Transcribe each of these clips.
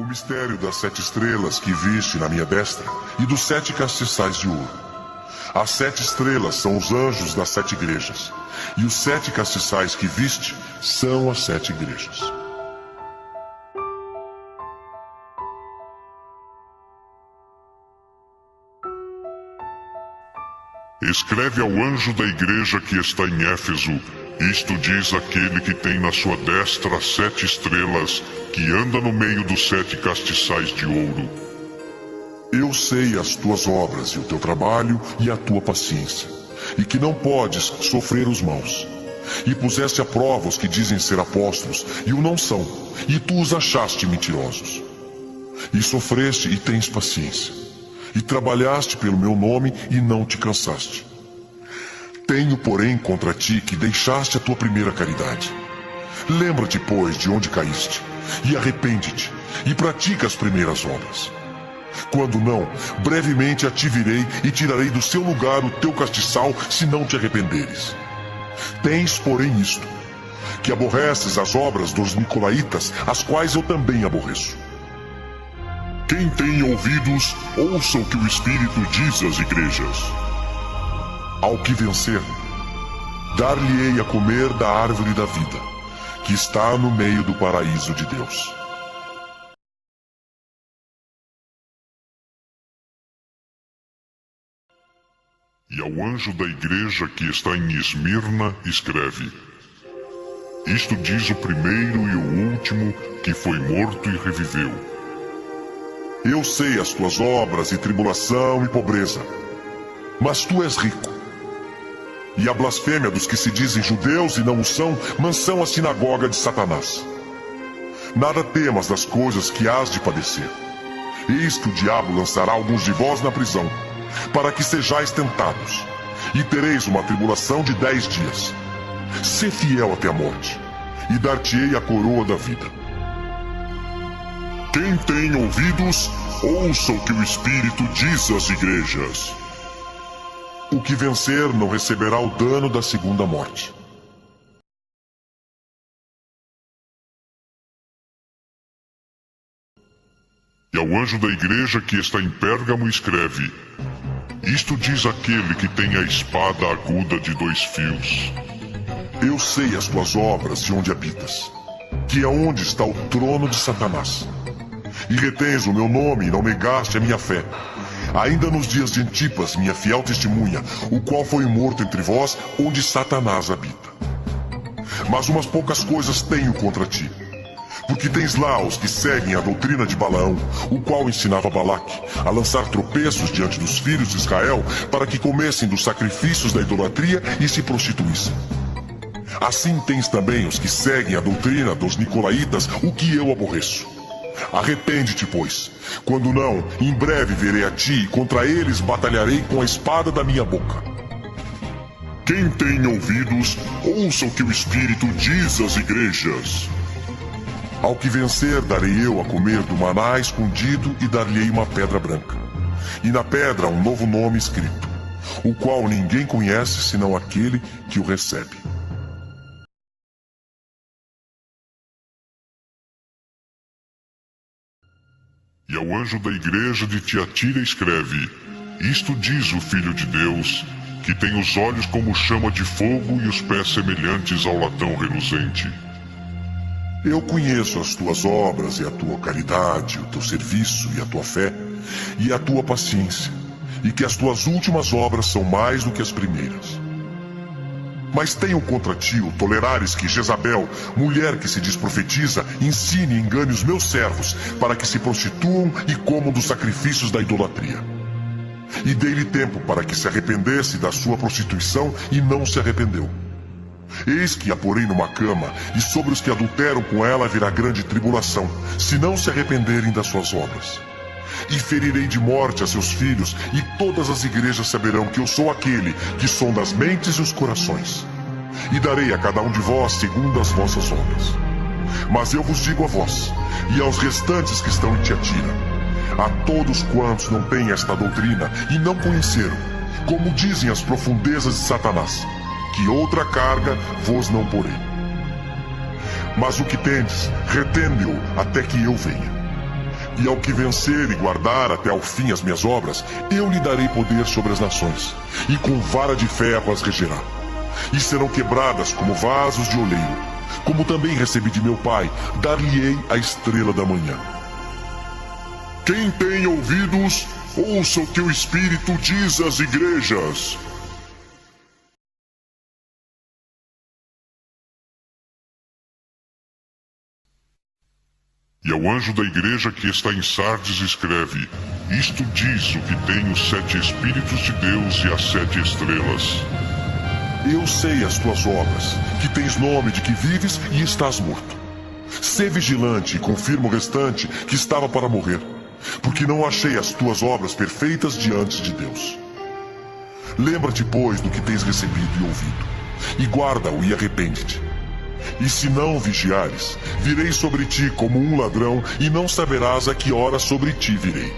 O mistério das 7 estrelas que viste na minha destra e dos 7 castiçais de ouro. As 7 estrelas são os anjos das 7 igrejas, e os 7 castiçais que viste são as 7 igrejas. Escreve ao anjo da igreja que está em Éfeso: isto diz aquele que tem na sua destra as 7 estrelas, que anda no meio dos 7 castiçais de ouro. Eu sei as tuas obras e o teu trabalho e a tua paciência, e que não podes sofrer os maus. E puseste à prova os que dizem ser apóstolos e o não são, e tu os achaste mentirosos. E sofreste e tens paciência, e trabalhaste pelo meu nome e não te cansaste. Tenho, porém, contra ti que deixaste a tua primeira caridade. Lembra-te, pois, de onde caíste, e arrepende-te, e pratica as primeiras obras. Quando não, brevemente a te virei e tirarei do seu lugar o teu castiçal, se não te arrependeres. Tens, porém, isto, que aborreces as obras dos nicolaítas, as quais eu também aborreço. Quem tem ouvidos, ouça o que o Espírito diz às igrejas. Ao que vencer, dar-lhe-ei a comer da árvore da vida, que está no meio do paraíso de Deus. E ao anjo da igreja que está em Esmirna, escreve: isto diz o primeiro e o último, que foi morto e reviveu. Eu sei as tuas obras e tribulação e pobreza, mas tu és rico. E a blasfêmia dos que se dizem judeus e não o são, mansão a sinagoga de Satanás. Nada temas das coisas que hás de padecer. Eis que o diabo lançará alguns de vós na prisão, para que sejais tentados, e tereis uma tribulação de 10 dias. Sê fiel até a morte, e dar-te-ei a coroa da vida. Quem tem ouvidos, ouça o que o Espírito diz às igrejas. O que vencer não receberá o dano da segunda morte. E ao anjo da igreja que está em Pérgamo escreve: isto diz aquele que tem a espada aguda de 2 fios. Eu sei as tuas obras e onde habitas, que é onde está o trono de Satanás. E retens o meu nome e não negaste a minha fé. Ainda nos dias de Antipas, minha fiel testemunha, o qual foi morto entre vós, onde Satanás habita. Mas umas poucas coisas tenho contra ti. Porque tens lá os que seguem a doutrina de Balaão, o qual ensinava Balaque a lançar tropeços diante dos filhos de Israel, para que comessem dos sacrifícios da idolatria e se prostituíssem. Assim tens também os que seguem a doutrina dos nicolaítas, o que eu aborreço. Arrepende-te, pois. Quando não, em breve virei a ti e contra eles batalharei com a espada da minha boca. Quem tem ouvidos, ouça o que o Espírito diz às igrejas. Ao que vencer, darei eu a comer do maná escondido e dar-lhe-ei uma pedra branca. E na pedra um novo nome escrito, o qual ninguém conhece senão aquele que o recebe. E ao anjo da igreja de Tiatira escreve: isto diz o Filho de Deus, que tem os olhos como chama de fogo e os pés semelhantes ao latão reluzente. Eu conheço as tuas obras e a tua caridade, o teu serviço e a tua fé, e a tua paciência, e que as tuas últimas obras são mais do que as primeiras. Mas tenho contra ti o tolerares que Jezabel, mulher que se diz profetiza, ensine e engane os meus servos, para que se prostituam e comam dos sacrifícios da idolatria. E dei-lhe tempo para que se arrependesse da sua prostituição, e não se arrependeu. Eis que a porei numa cama, e sobre os que adulteram com ela virá grande tribulação, se não se arrependerem das suas obras. E ferirei de morte a seus filhos, e todas as igrejas saberão que eu sou aquele que sonda as mentes e os corações. E darei a cada um de vós segundo as vossas obras. Mas eu vos digo a vós, e aos restantes que estão em Tiatira, a todos quantos não têm esta doutrina e não conheceram, como dizem as profundezas de Satanás, que outra carga vos não porei. Mas o que tendes, retende-o até que eu venha. E ao que vencer e guardar até ao fim as minhas obras, eu lhe darei poder sobre as nações, e com vara de ferro as regerá. E serão quebradas como vasos de oleiro, como também recebi de meu Pai, dar-lhe-ei a estrela da manhã. Quem tem ouvidos, ouça o que o Espírito diz às igrejas. E ao anjo da igreja que está em Sardes escreve: Isto diz o que tem os 7 Espíritos de Deus e as 7 estrelas. Eu sei as tuas obras, que tens nome de que vives e estás morto. Sê vigilante e confirma o restante que estava para morrer, porque não achei as tuas obras perfeitas diante de Deus. Lembra-te, pois, do que tens recebido e ouvido, e guarda-o e arrepende-te. E se não vigiares, virei sobre ti como um ladrão, e não saberás a que hora sobre ti virei.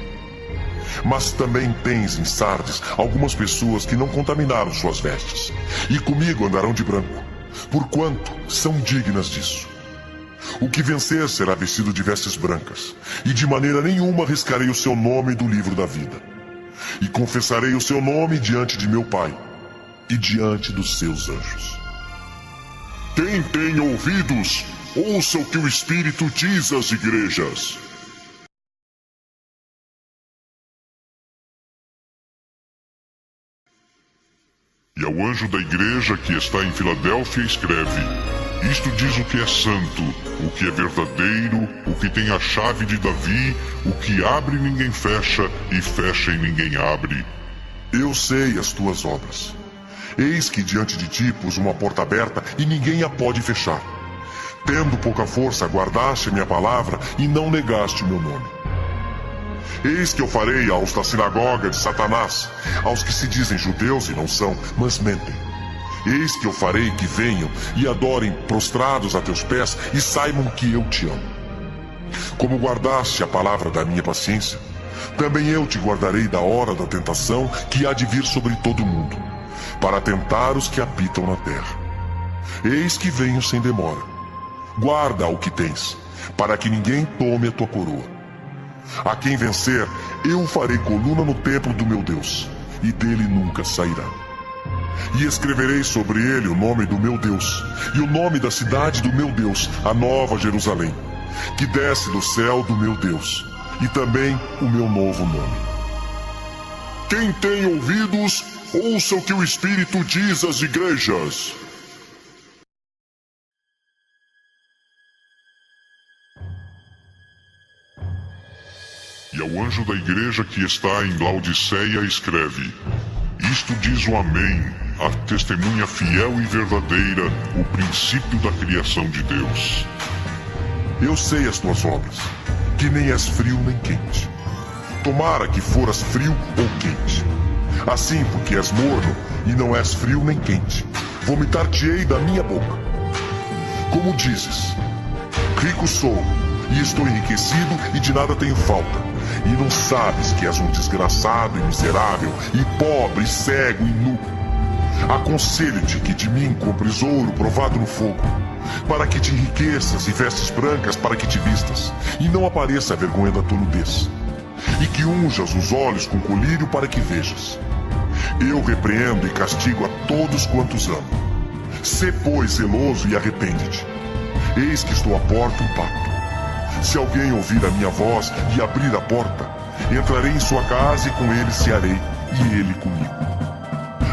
Mas também tens em Sardes algumas pessoas que não contaminaram suas vestes, e comigo andarão de branco, porquanto são dignas disso. O que vencer será vestido de vestes brancas, e de maneira nenhuma arriscarei o seu nome do livro da vida. E confessarei o seu nome diante de meu Pai, e diante dos seus anjos. Quem tem ouvidos, ouça o que o Espírito diz às igrejas. E ao anjo da igreja que está em Filadélfia escreve: Isto diz o que é santo, o que é verdadeiro, o que tem a chave de Davi, o que abre e ninguém fecha, e fecha e ninguém abre. Eu sei as tuas obras. Eis que diante de ti pus uma porta aberta e ninguém a pode fechar. Tendo pouca força, guardaste a minha palavra e não negaste o meu nome. Eis que eu farei aos da sinagoga de Satanás, aos que se dizem judeus e não são, mas mentem. Eis que eu farei que venham e adorem prostrados a teus pés e saibam que eu te amo. Como guardaste a palavra da minha paciência, também eu te guardarei da hora da tentação que há de vir sobre todo o mundo, para tentar os que habitam na terra. Eis que venho sem demora. Guarda o que tens, para que ninguém tome a tua coroa. A quem vencer, eu farei coluna no templo do meu Deus, e dele nunca sairá. E escreverei sobre ele o nome do meu Deus, e o nome da cidade do meu Deus, a nova Jerusalém, que desce do céu do meu Deus, e também o meu novo nome. Quem tem ouvidos, ouça o que o Espírito diz às igrejas. E ao anjo da igreja que está em Laodiceia escreve: Isto diz o Amém, a testemunha fiel e verdadeira, o princípio da criação de Deus. Eu sei as tuas obras, que nem és frio nem quente. Tomara que foras frio ou quente. Assim, porque és morno e não és frio nem quente, vomitar-te-ei da minha boca. Como dizes: rico sou, e estou enriquecido e de nada tenho falta, e não sabes que és um desgraçado e miserável, e pobre, cego e nu. Aconselho-te que de mim compres ouro provado no fogo, para que te enriqueças, e vestes brancas para que te vistas, e não apareça a vergonha da tua nudez, e que unjas os olhos com colírio para que vejas. Eu repreendo e castigo a todos quantos amo. Sê, pois, zeloso e arrepende-te. Eis que estou à porta e bato. Se alguém ouvir a minha voz e abrir a porta, entrarei em sua casa e com ele cearei, e ele comigo.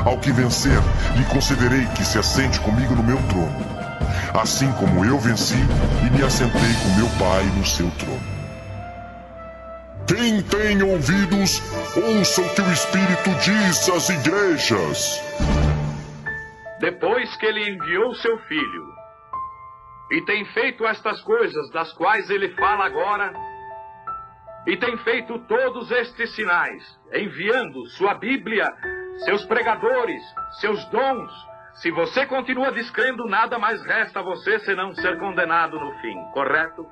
Ao que vencer, lhe concederei que se assente comigo no meu trono, assim como eu venci e me assentei com meu Pai no seu trono. Quem tem ouvidos, ouça o que o Espírito diz às igrejas. Depois que ele enviou seu Filho, e tem feito estas coisas das quais ele fala agora, e tem feito todos estes sinais, enviando sua Bíblia, seus pregadores, seus dons. Se você continua descrendo, nada mais resta a você senão ser condenado no fim, correto?